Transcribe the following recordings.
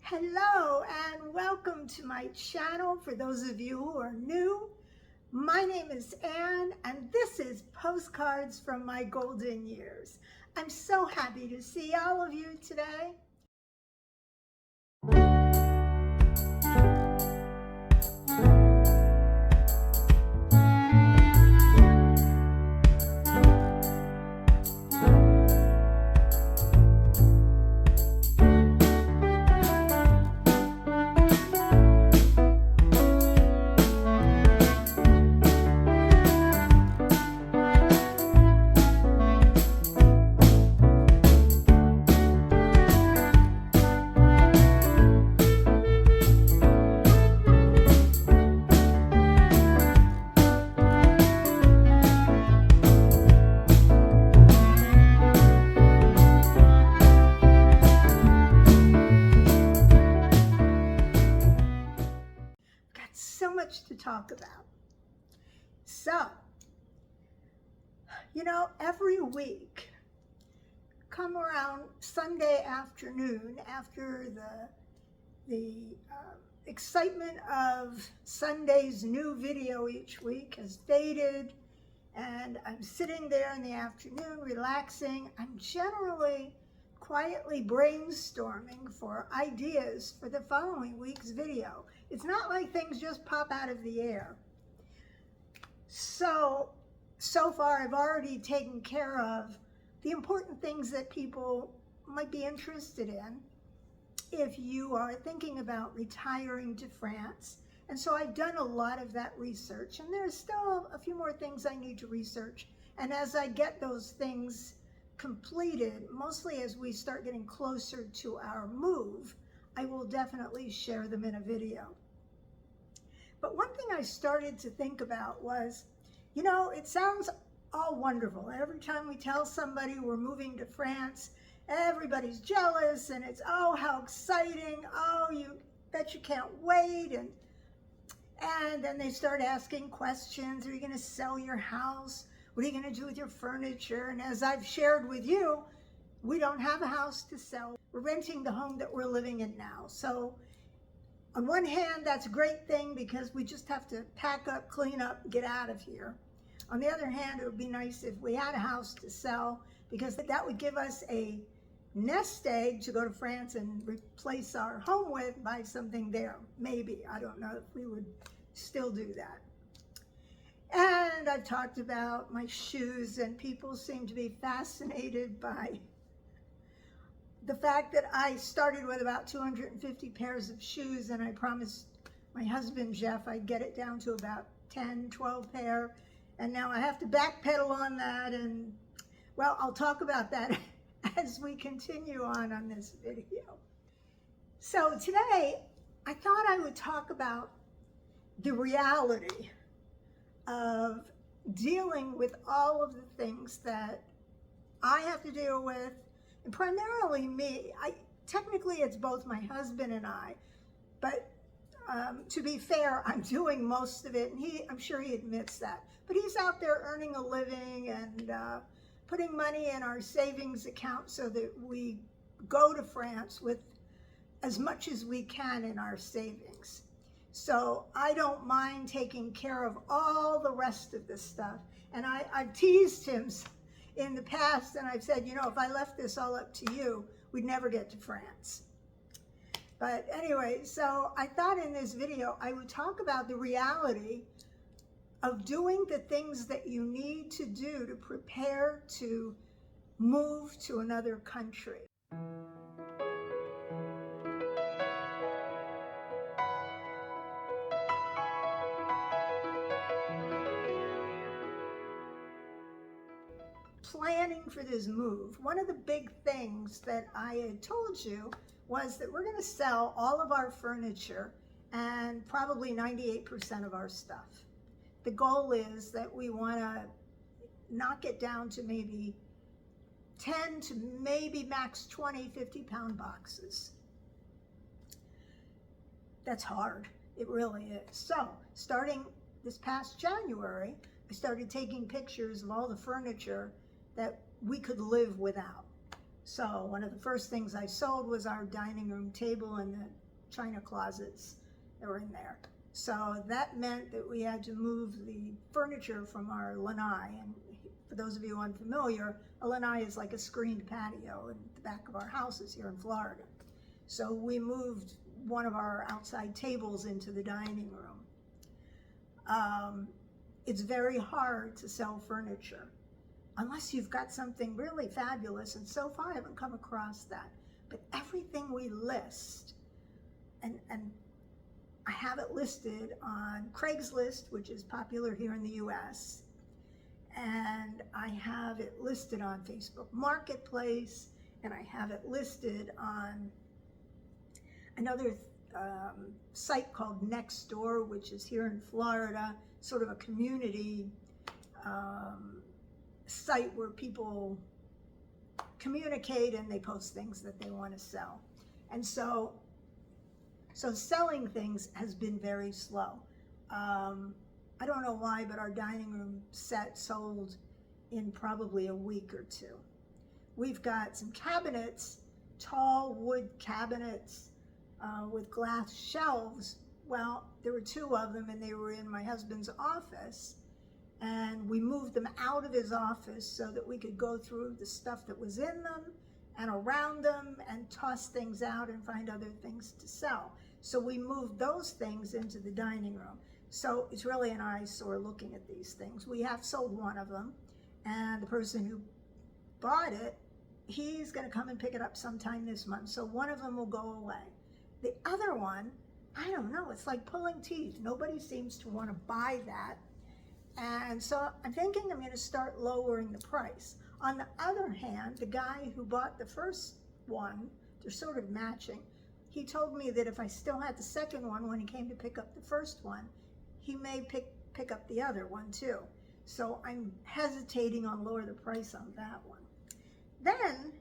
Hello and welcome to my channel. For those of you who are new, my name is Anne and this is Postcards from My Golden Years. I'm so happy to see all of you today. So much to talk about. So, every week, come around Sunday afternoon after the excitement of Sunday's new video each week has faded, and I'm sitting there in the afternoon relaxing. I'm generally quietly brainstorming for ideas for the following week's video. It's not like things just pop out of the air. So far I've already taken care of the important things that people might be interested in if you are thinking about retiring to France. And so I've done a lot of that research, and there's still a few more things I need to research. And as I get those things completed, mostly as we start getting closer to our move, I will definitely share them in a video. But one thing I started to think about was, it sounds all wonderful. Every time we tell somebody we're moving to France, everybody's jealous and it's, oh, how exciting. Oh, you bet you can't wait. And then they start asking questions. Are you going to sell your house? What are you going to do with your furniture? And as I've shared with you, we don't have a house to sell. We're renting the home that we're living in now. So on one hand, that's a great thing because we just have to pack up, clean up, get out of here. On the other hand, it would be nice if we had a house to sell, because that would give us a nest egg to go to France and replace our home with, buy something there. Maybe, I don't know if we would still do that. And I've talked about my shoes, and people seem to be fascinated by the fact that I started with about 250 pairs of shoes, and I promised my husband, Jeff, I'd get it down to about 10, 12 pair. And now I have to backpedal on that, and well, I'll talk about that as we continue on this video. So today, I thought I would talk about the reality of dealing with all of the things that I have to deal with, and primarily me. Technically it's both my husband and I, but to be fair, I'm doing most of it, and I'm sure he admits that. But he's out there earning a living and putting money in our savings account so that we go to France with as much as we can in our savings. So I don't mind taking care of all the rest of this stuff. And I've teased him in the past, and I've said, if I left this all up to you, we'd never get to France. But anyway, so I thought in this video I would talk about the reality of doing the things that you need to do to prepare to move to another country. Planning for this move, one of the big things that I had told you was that we're going to sell all of our furniture and probably 98% of our stuff. The goal is that we want to knock it down to maybe 10 to maybe max 20 50-pound boxes. That's hard. It really is. So starting this past January, I started taking pictures of all the furniture that we could live without. So one of the first things I sold was our dining room table and the china closets that were in there. So that meant that we had to move the furniture from our lanai. And for those of you unfamiliar, a lanai is like a screened patio in the back of our houses here in Florida. So we moved one of our outside tables into the dining room. It's very hard to sell furniture unless you've got something really fabulous, and so far I haven't come across that. But everything we list, and I have it listed on Craigslist, which is popular here in the US, and I have it listed on Facebook Marketplace, and I have it listed on another site called Nextdoor, which is here in Florida, sort of a community site where people communicate and they post things that they want to sell. And so selling things has been very slow. I don't know why, but our dining room set sold in probably a week or two. We've got some cabinets, tall wood cabinets with glass shelves. Well, there were two of them and they were in my husband's office. And we moved them out of his office so that we could go through the stuff that was in them and around them and toss things out and find other things to sell. So we moved those things into the dining room. So it's really an eyesore looking at these things. We have sold one of them, and the person who bought it, he's gonna come and pick it up sometime this month. So one of them will go away. The other one, I don't know, it's like pulling teeth. Nobody seems to wanna buy that. And so I'm thinking I'm gonna start lowering the price. On the other hand, the guy who bought the first one, they're sort of matching, he told me that if I still had the second one when he came to pick up the first one, he may pick up the other one too. So I'm hesitating on lower the price on that one. Then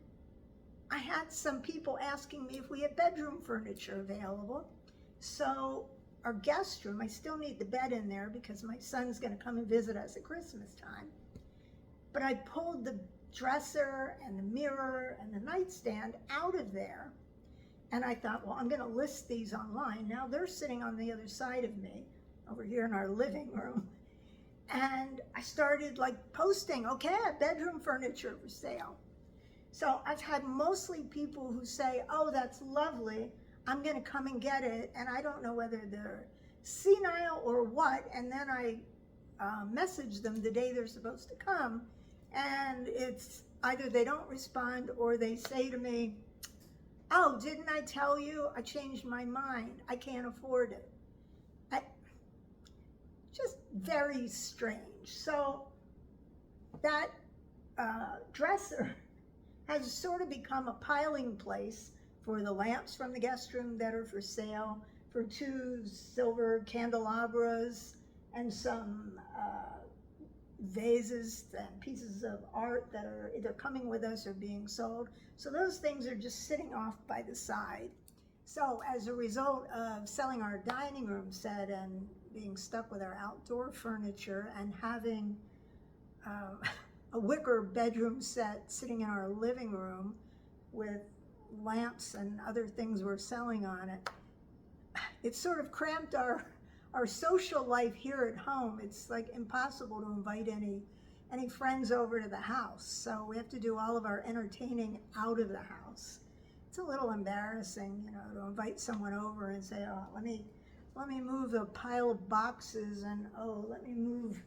I had some people asking me if we had bedroom furniture available. So our guest room, I still need the bed in there because my son's gonna come and visit us at Christmas time. But I pulled the dresser and the mirror and the nightstand out of there. And I thought, well, I'm gonna list these online. Now they're sitting on the other side of me over here in our living room. And I started like posting, okay, I have bedroom furniture for sale. So I've had mostly people who say, oh, that's lovely, I'm gonna come and get it, and I don't know whether they're senile or what, and then I message them the day they're supposed to come, and it's either they don't respond or they say to me, oh, didn't I tell you? I changed my mind, I can't afford it. Just very strange. So that dresser has sort of become a piling place for the lamps from the guest room that are for sale, for two silver candelabras and some vases and pieces of art that are either coming with us or being sold. So those things are just sitting off by the side. So as a result of selling our dining room set and being stuck with our outdoor furniture and having a wicker bedroom set sitting in our living room with lamps and other things we're selling on it, it's sort of cramped our social life here at home. It's like impossible to invite any friends over to the house. So we have to do all of our entertaining out of the house. It's a little embarrassing, you know, to invite someone over and say, oh, let me move a pile of boxes, and oh, let me move,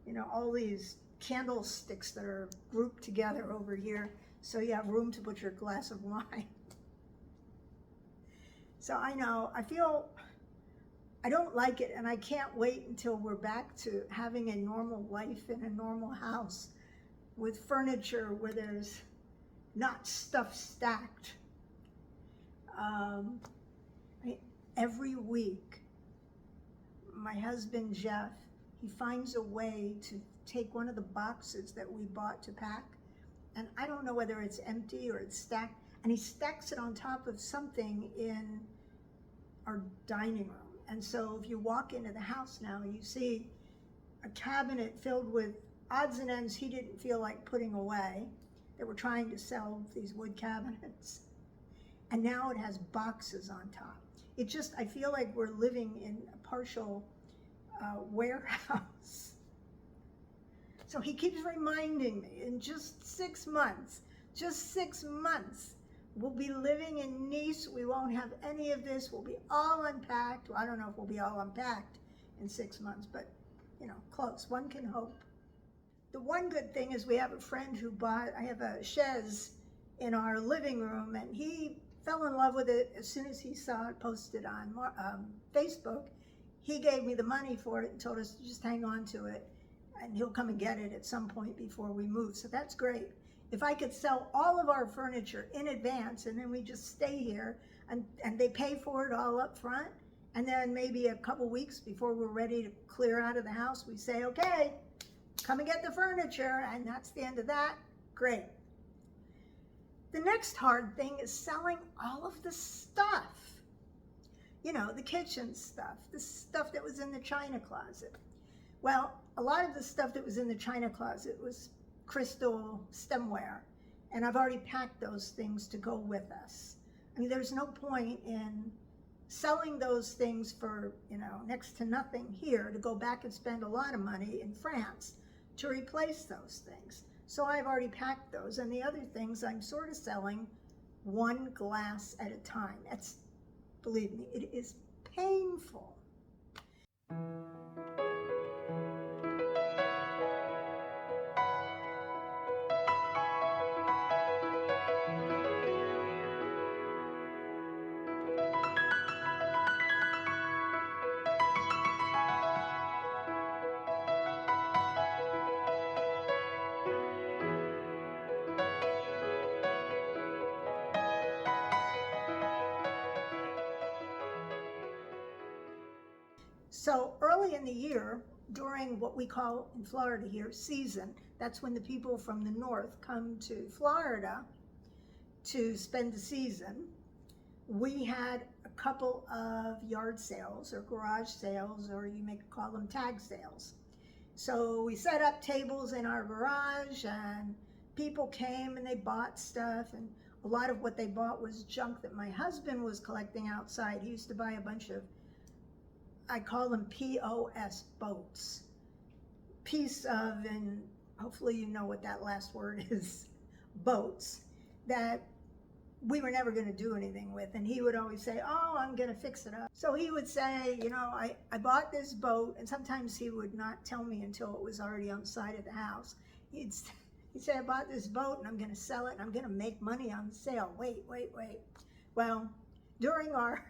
you know, all these candlesticks that are grouped together over here so you have room to put your glass of wine. So I know, I don't like it, and I can't wait until we're back to having a normal life in a normal house with furniture where there's not stuff stacked. Every week, my husband Jeff, he finds a way to take one of the boxes that we bought to pack, and I don't know whether it's empty or it's stacked, and he stacks it on top of something in our dining room. And so if you walk into the house now, you see a cabinet filled with odds and ends he didn't feel like putting away. that were trying to sell these wood cabinets. And now it has boxes on top. It just, I feel like we're living in a partial warehouse. So he keeps reminding me, in just 6 months, we'll be living in Nice. We won't have any of this. We'll be all unpacked. Well, I don't know if we'll be all unpacked in 6 months, but you know, close. One can hope. The one good thing is we have a friend who I have a chaise in our living room, and he fell in love with it as soon as he saw it posted on Facebook. He gave me the money for it and told us to just hang on to it, and he'll come and get it at some point before we move. So that's great. If I could sell all of our furniture in advance and then we just stay here and they pay for it all up front, and then maybe a couple weeks before we're ready to clear out of the house, we say, okay, come and get the furniture, and that's the end of that, great. The next hard thing is selling all of the stuff. You know, the kitchen stuff, the stuff that was in the china closet. Well, a lot of the stuff that was in the china closet was crystal stemware, and I've already packed those things to go with us. I mean, there's no point in selling those things for, you know, next to nothing here to go back and spend a lot of money in France to replace those things. So I've already packed those, and the other things I'm sort of selling one glass at a time. That's, believe me, it is painful. So early in the year, during what we call in Florida here, season, that's when the people from the north come to Florida to spend the season, we had a couple of yard sales or garage sales, or you may call them tag sales. So we set up tables in our garage, and people came and they bought stuff, and a lot of what they bought was junk that my husband was collecting outside. He used to buy a bunch of, I call them POS boats. Piece of, and hopefully you know what that last word is, boats, that we were never going to do anything with. And he would always say, oh, I'm going to fix it up. So he would say, you know, I bought this boat, and sometimes he would not tell me until it was already on the side of the house. He'd say, I bought this boat and I'm going to sell it and I'm going to make money on the sale. Wait. Well, during our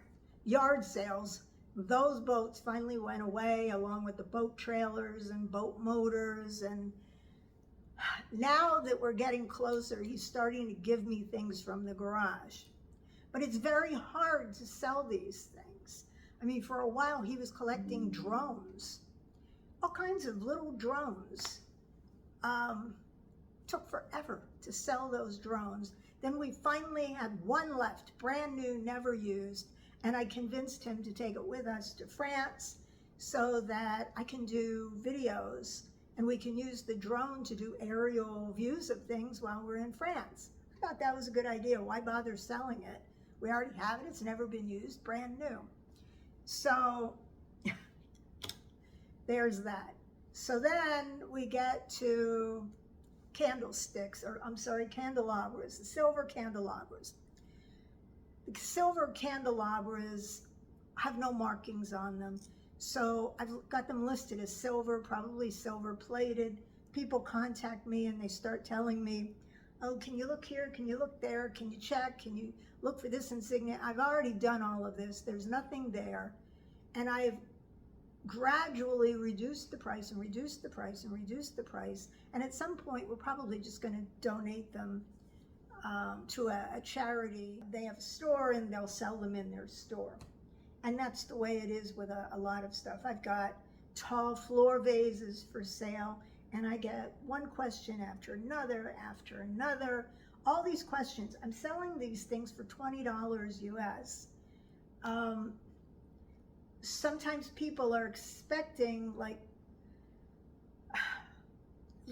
yard sales, those boats finally went away, along with the boat trailers and boat motors. And now that we're getting closer, he's starting to give me things from the garage. But it's very hard to sell these things. I mean, for a while he was collecting drones, all kinds of little drones. Took forever to sell those drones. Then we finally had one left, brand new, never used. And I convinced him to take it with us to France so that I can do videos and we can use the drone to do aerial views of things while we're in France. I thought that was a good idea. Why bother selling it? We already have it. It's never been used, brand new. So there's that. So then we get to candlesticks, or I'm sorry, candelabras, the silver candelabras. The silver candelabras have no markings on them. So I've got them listed as silver, probably silver plated. People contact me and they start telling me, oh, can you look here? Can you look there? Can you check? Can you look for this insignia? I've already done all of this. There's nothing there. And I've gradually reduced the price and reduced the price and reduced the price. And at some point, we're probably just going to donate them to a charity. They have a store and they'll sell them in their store. And that's the way it is with a lot of stuff. I've got tall floor vases for sale, and I get one question after another, all these questions. I'm selling these things for $20 US. Sometimes people are expecting like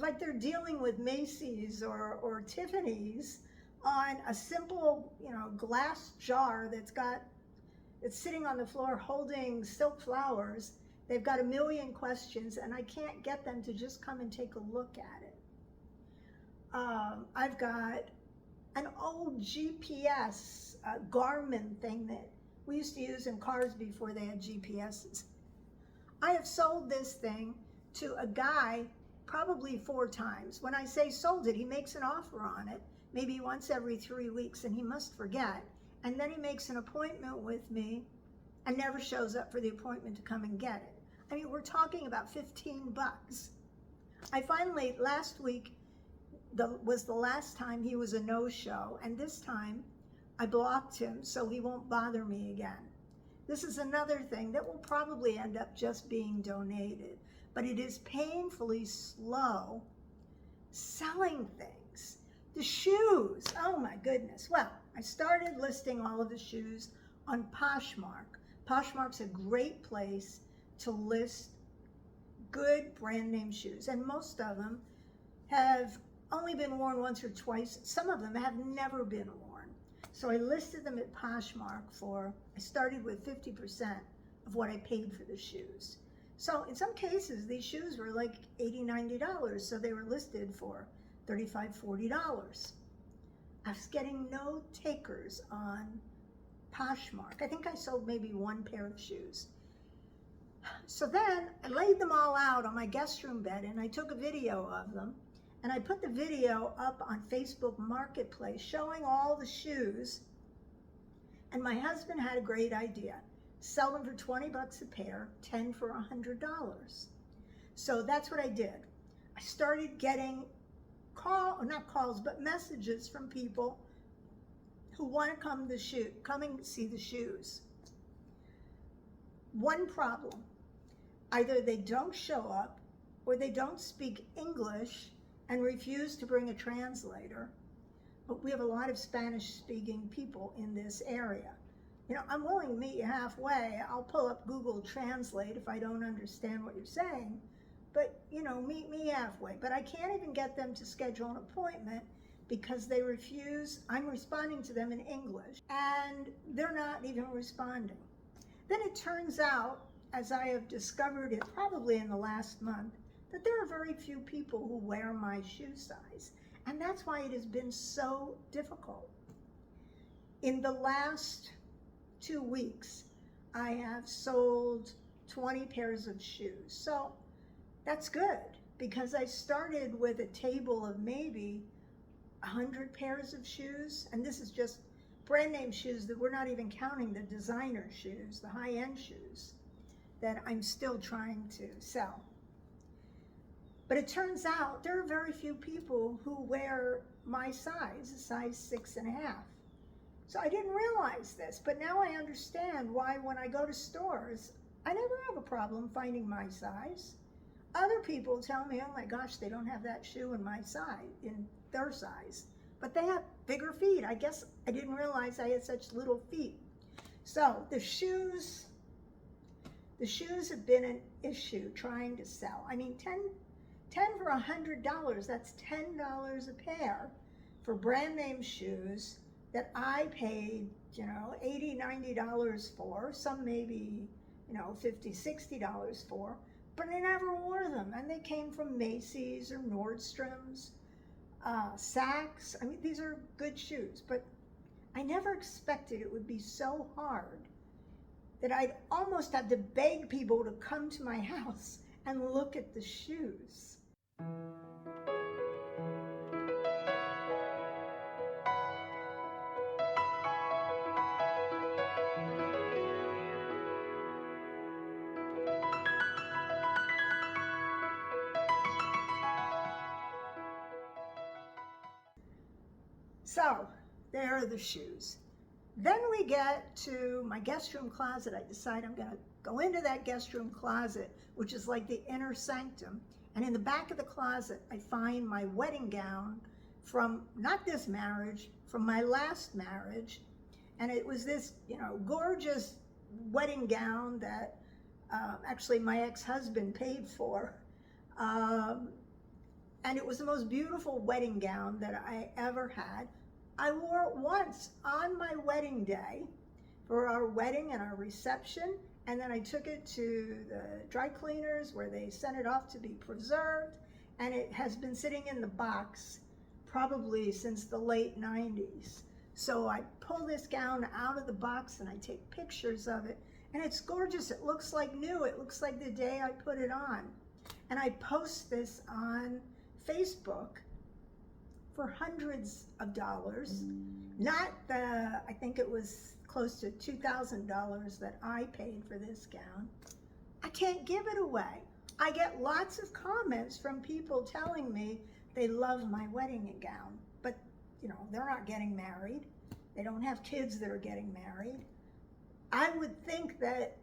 like they're dealing with Macy's or Tiffany's on a simple, glass jar it's sitting on the floor holding silk flowers. They've got a million questions, and I can't get them to just come and take a look at it. I've got an old GPS Garmin thing that we used to use in cars before they had GPSs. I have sold this thing to a guy probably 4 times. When I say sold it, he makes an offer on it, maybe once every 3 weeks, and he must forget. And then he makes an appointment with me and never shows up for the appointment to come and get it. I mean, we're talking about 15 bucks. I finally, last week was the last time he was a no-show, and this time I blocked him so he won't bother me again. This is another thing that will probably end up just being donated, but it is painfully slow selling things. The shoes, oh my goodness. Well, I started listing all of the shoes on Poshmark. Poshmark's a great place to list good brand name shoes, and most of them have only been worn once or twice. Some of them have never been worn. So I listed them at Poshmark I started with 50% of what I paid for the shoes. So in some cases, these shoes were like $80, $90, so they were listed for $35, $40. I was getting no takers on Poshmark. I think I sold maybe 1 pair of shoes. So then I laid them all out on my guest room bed, and I took a video of them, and I put the video up on Facebook Marketplace showing all the shoes. And my husband had a great idea. Sell them for 20 bucks a pair, 10 for $100. So that's what I did. I started getting messages from people who want to come and see the shoes. One problem, either they don't show up or they don't speak English and refuse to bring a translator. But we have a lot of Spanish-speaking people in this area. I'm willing to meet you halfway. I'll pull up Google Translate if I don't understand what you're saying. But, meet me halfway. But I can't even get them to schedule an appointment because they refuse. I'm responding to them in English, and they're not even responding. Then it turns out, as I have discovered it probably in the last month, that there are very few people who wear my shoe size. And that's why it has been so difficult. In the last 2 weeks, I have sold 20 pairs of shoes. So that's good, because I started with a table of maybe 100 pairs of shoes. And this is just brand name shoes that we're not even counting the designer shoes, the high-end shoes that I'm still trying to sell. But it turns out there are very few people who wear my size, a size 6.5. So I didn't realize this, but now I understand why when I go to stores, I never have a problem finding my size. Other people tell me, oh my gosh, they don't have that shoe in my size, in their size, but they have bigger feet. I guess I didn't realize I had such little feet. So the shoes have been an issue trying to sell. I mean, 10 for $100, that's $10 a pair for brand name shoes that I paid, $80, $90 for, some maybe, $50, $60 for, but I never wore them. And they came from Macy's or Nordstrom's, Saks. I mean, these are good shoes, but I never expected it would be so hard that I'd almost have to beg people to come to my house and look at the shoes. So there are the shoes. Then we get to my guest room closet. I decide I'm going to go into that guest room closet, which is like the inner sanctum. And in the back of the closet, I find my wedding gown from, not this marriage, from my last marriage. And it was this, gorgeous wedding gown that actually my ex-husband paid for. and it was the most beautiful wedding gown that I ever had. I wore it once on my wedding day for our wedding and our reception, and then I took it to the dry cleaners where they sent it off to be preserved, and it has been sitting in the box probably since the late 90s. So I pull this gown out of the box and I take pictures of it, and it's gorgeous. It looks like new. It looks like the day I put it on. And I post this on Facebook for hundreds of dollars, not the, I think it was close to $2,000 that I paid for this gown. I can't give it away. I get lots of comments from people telling me they love my wedding gown, but you know, they're not getting married. They don't have kids that are getting married. I would think that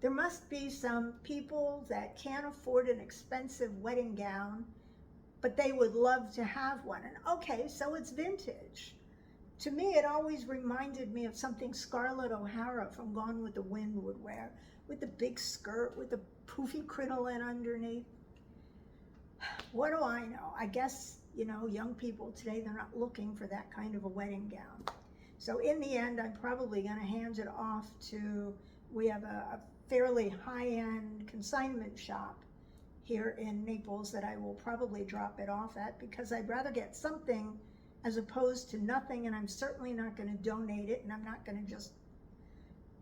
there must be some people that can't afford an expensive wedding gown, but they would love to have one. And okay, so it's vintage. To me, it always reminded me of something Scarlett O'Hara from Gone with the Wind would wear, with the big skirt, with the poofy crinoline underneath. What do I know? I guess, you know, young people today, they're not looking for that kind of a wedding gown. So in the end, I'm probably going to hand it off to, we have a fairly high-end consignment shop here in Naples that I will probably drop it off at, because I'd rather get something as opposed to nothing, and I'm certainly not going to donate it, and I'm not going to just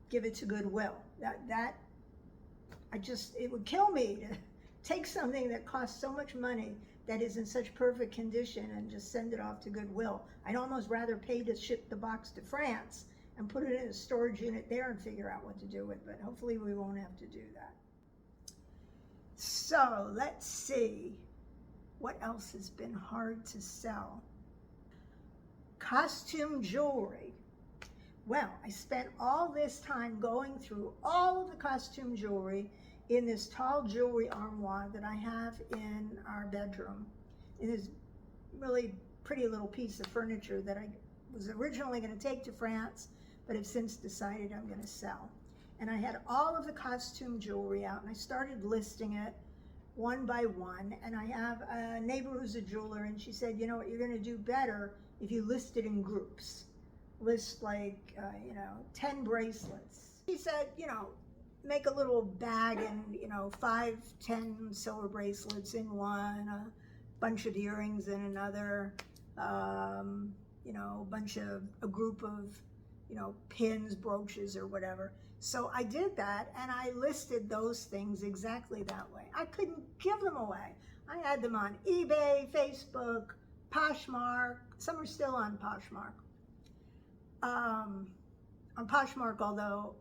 give it to Goodwill. It would kill me to take something that costs so much money that is in such perfect condition and just send it off to Goodwill. I'd almost rather pay to ship the box to France and put it in a storage unit there and figure out what to do with it, but hopefully we won't have to do that. So let's see, what else has been hard to sell? Costume jewelry. Well, I spent all this time going through all of the costume jewelry in this tall jewelry armoire that I have in our bedroom. It is really pretty little piece of furniture that I was originally going to take to France, but have since decided I'm going to sell. And I had all of the costume jewelry out, and I started listing it one by one. And I have a neighbor who's a jeweler, and she said, you know what, you're going to do better if you list it in groups. List like, 10 bracelets. She said, make a little bag and, 5, 10 silver bracelets in one, a bunch of earrings in another, a group of, pins, brooches, or whatever. So I did that, and I listed those things exactly that way. I couldn't give them away. I had them on eBay, Facebook, Poshmark. Some are still on Poshmark. Although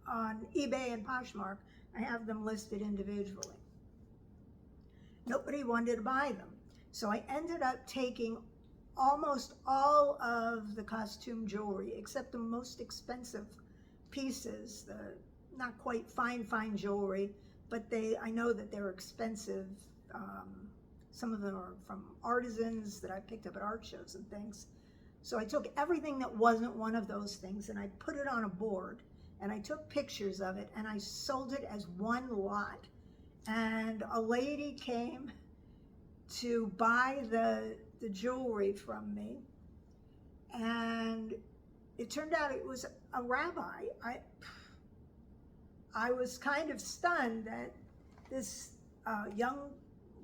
on eBay and Poshmark, I have them listed individually. Nobody wanted to buy them. So I ended up taking almost all of the costume jewelry, except the most expensive pieces, the not quite fine jewelry, but I know that they're expensive. Some of them are from artisans that I picked up at art shows and things. So I took everything that wasn't one of those things and I put it on a board and I took pictures of it and I sold it as one lot. And a lady came to buy the jewelry from me, and it turned out it was a rabbi. I was kind of stunned that this young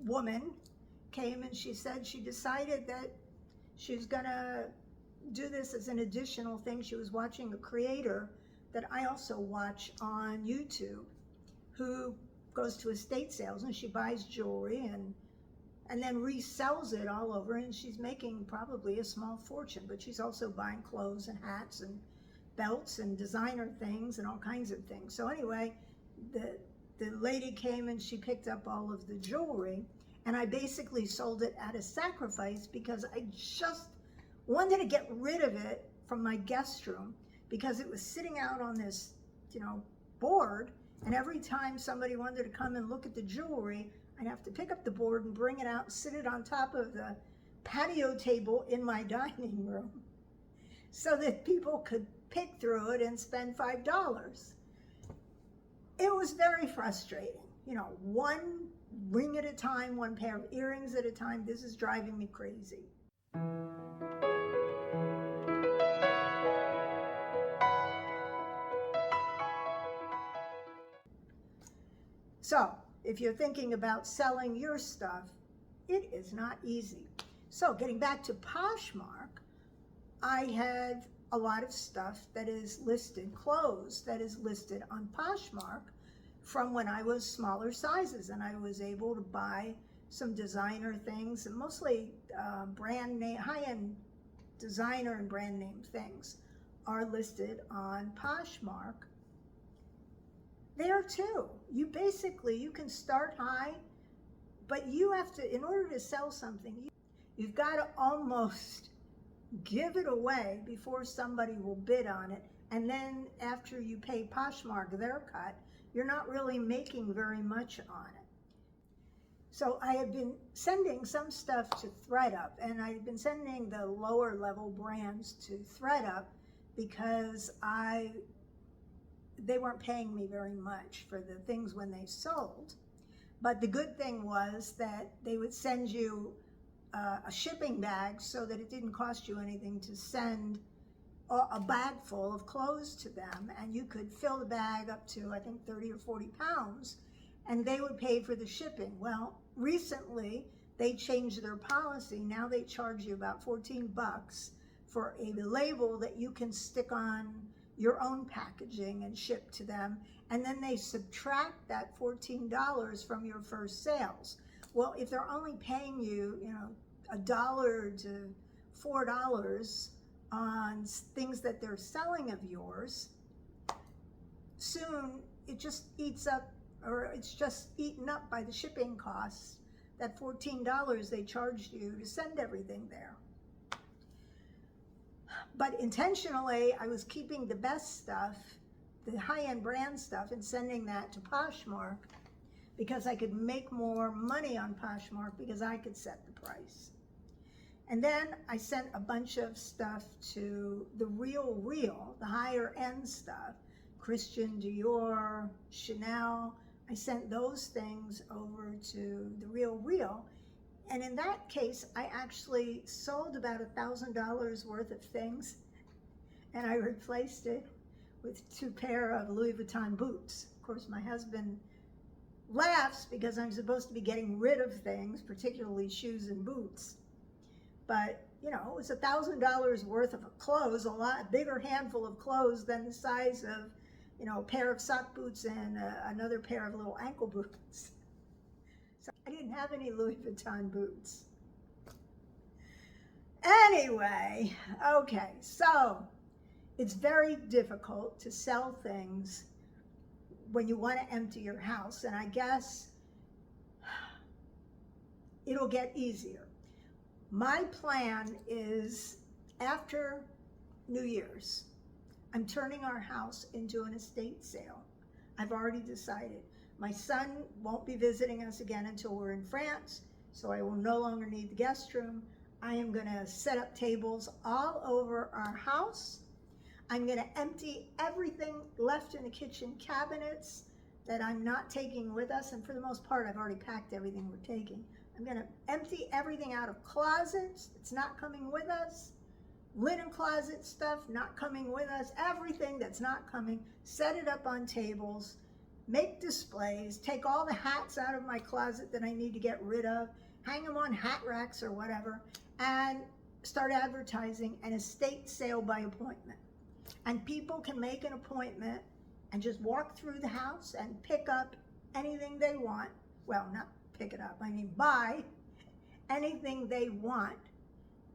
woman came and she said she decided that she was gonna do this as an additional thing. She was watching a creator that I also watch on YouTube who goes to estate sales, and she buys jewelry and then resells it all over, and she's making probably a small fortune, but she's also buying clothes and hats and belts and designer things and all kinds of things. So anyway, the lady came and she picked up all of the jewelry, and I basically sold it at a sacrifice because I just wanted to get rid of it from my guest room because it was sitting out on this, board, and every time somebody wanted to come and look at the jewelry, I'd have to pick up the board and bring it out and sit it on top of the patio table in my dining room so that people could pick through it and spend $5. It was very frustrating. One ring at a time, one pair of earrings at a time. This is driving me crazy. So if you're thinking about selling your stuff, it is not easy. So getting back to Poshmark, I have a lot of stuff that is listed, clothes that is listed on Poshmark from when I was smaller sizes, and I was able to buy some designer things, and mostly brand name, high-end designer and brand name things are listed on Poshmark. There too, you can start high, but you have to, in order to sell something, you've got to almost give it away before somebody will bid on it. And then after you pay Poshmark their cut, you're not really making very much on it. So I have been sending some stuff to ThredUp, and I've been sending the lower level brands to ThredUp because they weren't paying me very much for the things when they sold. But the good thing was that they would send you a shipping bag so that it didn't cost you anything to send a bag full of clothes to them, and you could fill the bag up to, I think, 30 or 40 pounds, and they would pay for the shipping. Well, recently they changed their policy. Now they charge you about 14 bucks for a label that you can stick on your own packaging and ship to them, and then they subtract that $14 from your first sales. Well, if they're only paying you, $1 to $4 on things that they're selling of yours, soon it just eats up, or it's just eaten up by the shipping costs, that $14 they charged you to send everything there. But intentionally, I was keeping the best stuff, the high-end brand stuff, and sending that to Poshmark because I could make more money on Poshmark because I could set the price. And then I sent a bunch of stuff to the RealReal, the higher end stuff, Christian Dior, Chanel. I sent those things over to the RealReal. And in that case, I actually sold about $1,000 worth of things, and I replaced it with 2 pair of Louis Vuitton boots. Of course, my husband laughs because I'm supposed to be getting rid of things, particularly shoes and boots. But, it was $1,000 worth of clothes, a bigger handful of clothes than the size of, a pair of sock boots and another pair of little ankle boots. So I didn't have any Louis Vuitton boots. Anyway, okay, so it's very difficult to sell things when you want to empty your house, and I guess it'll get easier. My plan is after New Year's, I'm turning our house into an estate sale. I've already decided. My son won't be visiting us again until we're in France, so I will no longer need the guest room. I am going to set up tables all over our house. I'm going to empty everything left in the kitchen cabinets that I'm not taking with us, and for the most part, I've already packed everything we're taking. I'm going to empty everything out of closets. It's not coming with us. Linen closet stuff, not coming with us. Everything that's not coming, set it up on tables, make displays, take all the hats out of my closet that I need to get rid of, hang them on hat racks or whatever, and start advertising an estate sale by appointment. And people can make an appointment and just walk through the house and pick up anything they want. Well, not pick it up, I mean buy anything they want.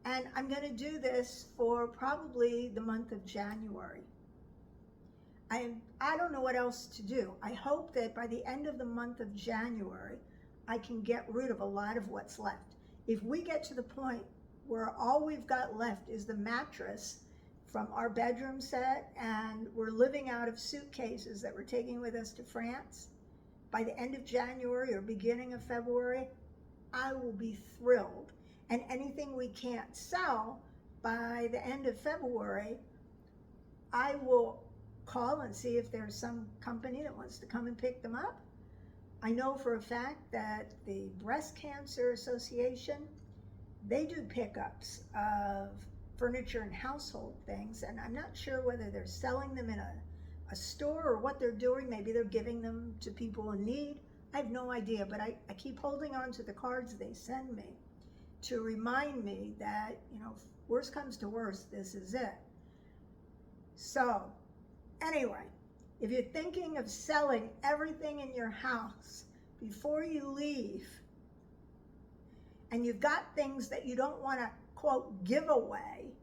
And I'm going to do this for probably the month of January. I don't know what else to do. I hope that by the end of the month of January, I can get rid of a lot of what's left. If we get to the point where all we've got left is the mattress from our bedroom set, and we're living out of suitcases that we're taking with us to France, by the end of January or beginning of February, I will be thrilled. And anything we can't sell by the end of February, I will call and see if there's some company that wants to come and pick them up. I know for a fact that the Breast Cancer Association, they do pickups of furniture and household things, and I'm not sure whether they're selling them in a store or what they're doing. Maybe they're giving them to people in need. I have no idea, but I keep holding on to the cards they send me to remind me that, you know, if worst comes to worst, this is it. So anyway, if you're thinking of selling everything in your house before you leave, and you've got things that you don't want to, quote, give away,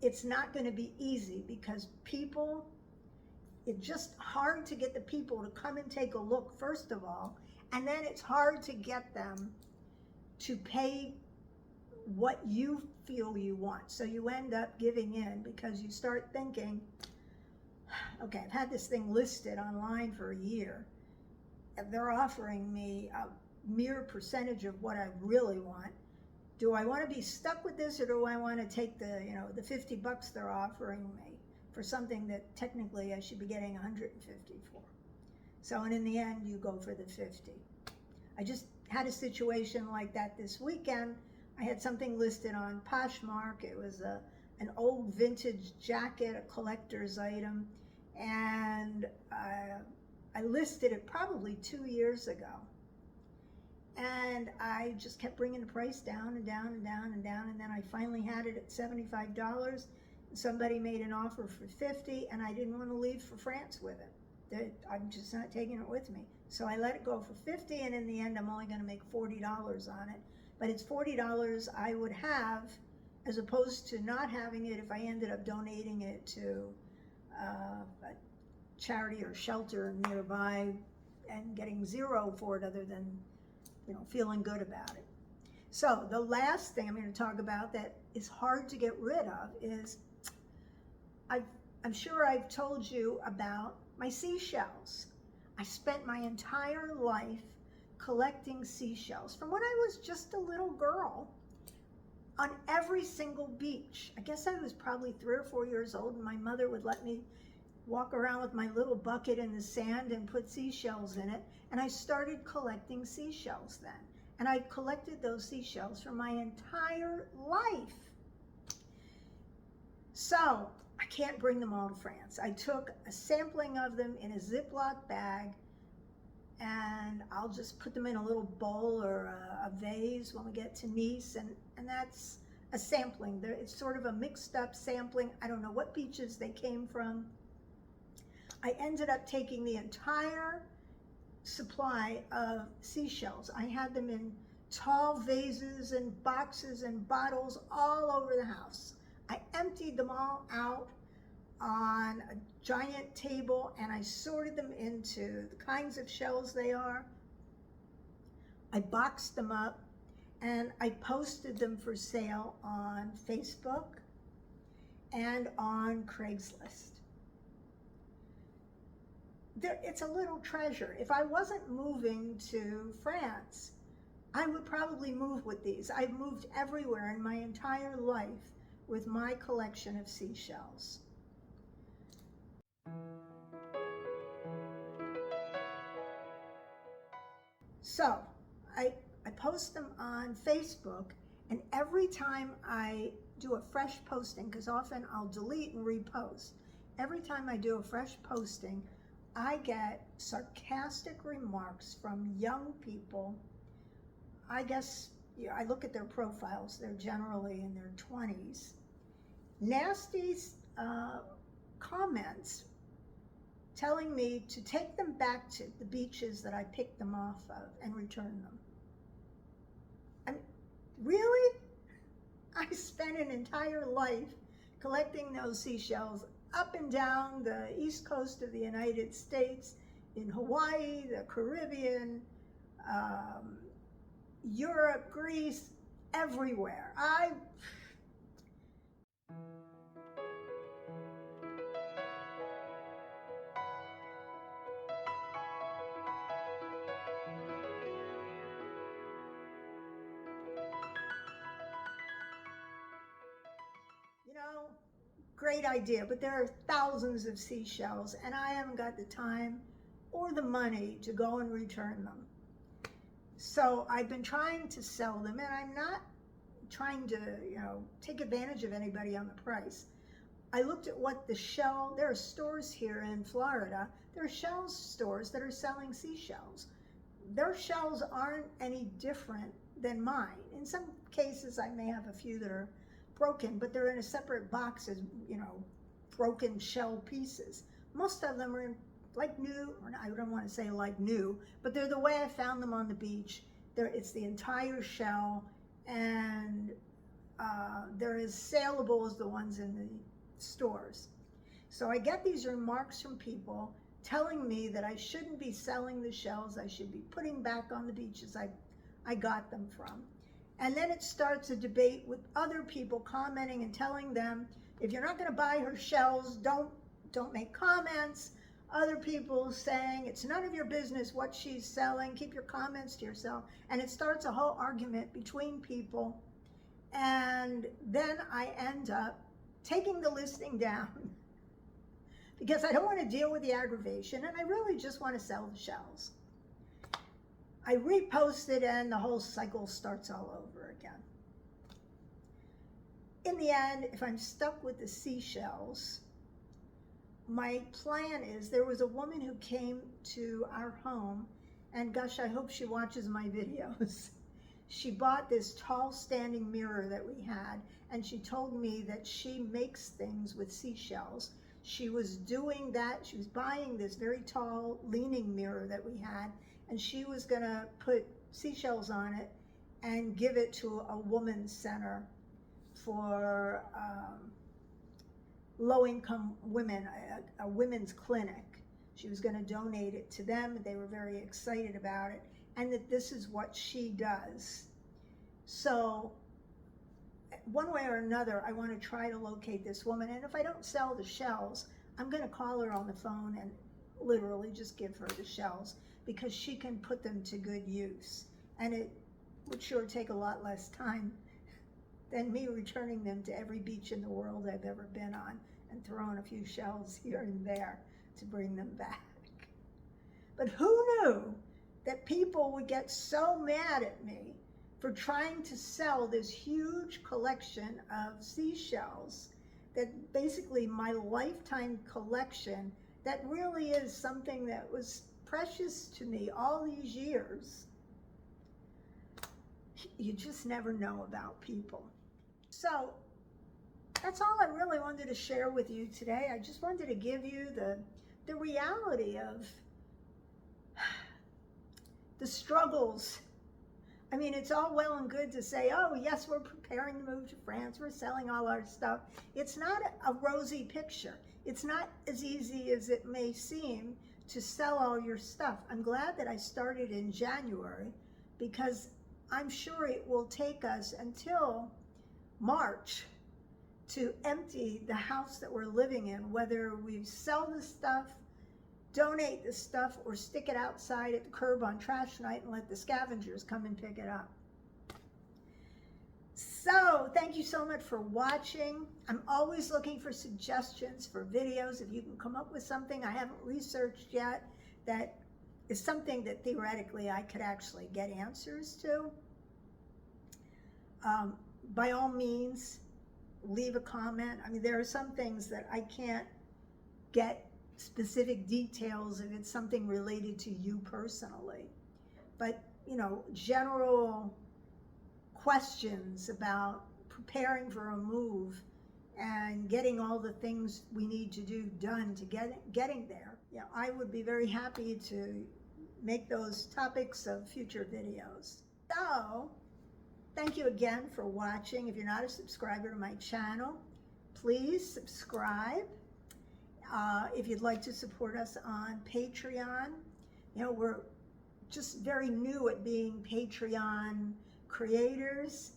it's not going to be easy, because people, it's just hard to get the people to come and take a look, first of all, and then it's hard to get them to pay what you feel you want. So you end up giving in because you start thinking, okay, I've had this thing listed online for a year, and they're offering me a mere percentage of what I really want. Do I want to be stuck with this, or do I want to take the, you know, the 50 bucks they're offering me for something that technically I should be getting 150 for? So, and in the end, you go for the 50. I just had a situation like that this weekend. I had something listed on Poshmark. It was an old vintage jacket, a collector's item, and I listed it probably 2 years ago. And I just kept bringing the price down and down and down and down, and then I finally had it at $75. Somebody made an offer for $50, and I didn't want to leave for France with it. I'm just not taking it with me. So I let it go for $50, and in the end, I'm only going to make $40 on it. But it's $40 I would have, as opposed to not having it if I ended up donating it to a charity or shelter nearby and getting zero for it, other than, you know, feeling good about it. So the last thing I'm going to talk about that is hard to get rid of is, I'm sure I've told you about my seashells. I spent my entire life collecting seashells from when I was just a little girl on every single beach. I guess I was probably 3 or 4 years old, and my mother would let me walk around with my little bucket in the sand and put seashells in it. And I started collecting seashells then. And I've collected those seashells for my entire life. So I can't bring them all to France. I took a sampling of them in a Ziploc bag, and I'll just put them in a little bowl or a vase when we get to Nice, and that's a sampling. It's sort of a mixed up sampling. I don't know what beaches they came from. I ended up taking the entire supply of seashells. I had them in tall vases and boxes and bottles all over the house. I emptied them all out on a giant table, and I sorted them into the kinds of shells they are. I boxed them up, and I posted them for sale on Facebook and on Craigslist. It's a little treasure. If I wasn't moving to France, I would probably move with these. I've moved everywhere in my entire life with my collection of seashells. So I post them on Facebook, and every time I do a fresh posting, because often I'll delete and repost, every time I do a fresh posting, I get sarcastic remarks from young people. I guess, yeah, I look at their profiles, they're generally in their 20s. Nasty comments telling me to take them back to the beaches that I picked them off of and return them. Really? I spent an entire life collecting those seashells up and down the east coast of the United States, in Hawaii, the Caribbean, Europe, Greece, everywhere. You know, great idea, but there are thousands of seashells, and I haven't got the time or the money to go and return them. So I've been trying to sell them, and I'm not trying to, take advantage of anybody on the price. I looked at what there are stores here in Florida, there are shells stores that are selling seashells. Their shells aren't any different than mine. In some cases, I may have a few that are broken, but they're in a separate box as, broken shell pieces. Most of them are in like new, or I don't want to say like new, but they're the way I found them on the beach. It's the entire shell, and they're as saleable as the ones in the stores. So I get these remarks from people telling me that I shouldn't be selling the shells, I should be putting back on the beaches I got them from. And then it starts a debate with other people commenting and telling them, if you're not going to buy her shells, don't make comments. Other people saying it's none of your business what she's selling, keep your comments to yourself. And it starts a whole argument between people. And then I end up taking the listing down because I don't want to deal with the aggravation, and I really just want to sell the shells. I repost it, and the whole cycle starts all over again. In the end, if I'm stuck with the seashells, my plan is, there was a woman who came to our home, and gosh, I hope she watches my videos. She bought this tall standing mirror that we had, and she told me that she makes things with seashells. She was doing that, she was buying this very tall leaning mirror that we had, and she was gonna put seashells on it and give it to a women's center for low-income women, a women's clinic. She was gonna donate it to them. They were very excited about it, and that this is what she does. So one way or another, I want to try to locate this woman, and if I don't sell the shells, I'm going to call her on the phone and literally just give her the shells, because she can put them to good use, and it would sure take a lot less time than me returning them to every beach in the world I've ever been on and throwing a few shells here and there to bring them back. But who knew that people would get so mad at me for trying to sell this huge collection of seashells, that basically my lifetime collection, that really is something that was precious to me all these years. You just never know about people. So that's all I really wanted to share with you today. I just wanted to give you the reality of the struggles. I mean, it's all well and good to say, oh, yes, we're preparing to move to France, we're selling all our stuff. It's not a rosy picture. It's not as easy as it may seem to sell all your stuff. I'm glad that I started in January, because I'm sure it will take us until March to empty the house that we're living in, whether we sell the stuff, donate the stuff, or stick it outside at the curb on trash night and let the scavengers come and pick it up. So thank you so much for watching. I'm always looking for suggestions for videos. If you can come up with something I haven't researched yet that is something that theoretically I could actually get answers to, by all means, leave a comment. I mean, there are some things that I can't get specific details if it's something related to you personally. But, general questions about preparing for a move and getting all the things we need to do done to getting there, I would be very happy to make those topics of future videos. So, thank you again for watching. If you're not a subscriber to my channel, please subscribe. If you'd like to support us on Patreon, we're just very new at being Patreon creators,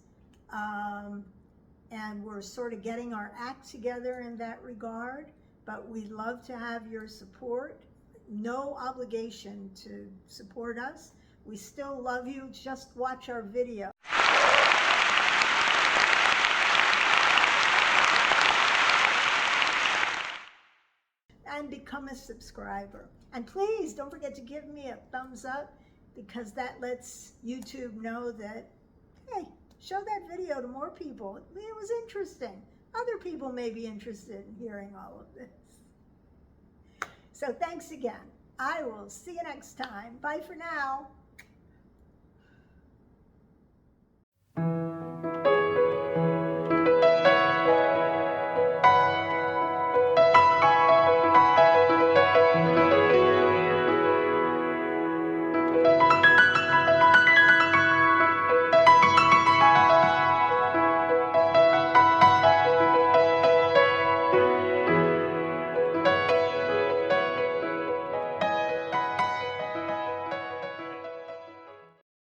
and we're sort of getting our act together in that regard, but we'd love to have your support. No obligation to support us. We still love you. Just watch our video. and become a subscriber. And please don't forget to give me a thumbs up, because that lets YouTube know that, hey, show that video to more people. It was interesting. Other people may be interested in hearing all of this. So thanks again. I will see you next time. Bye for now.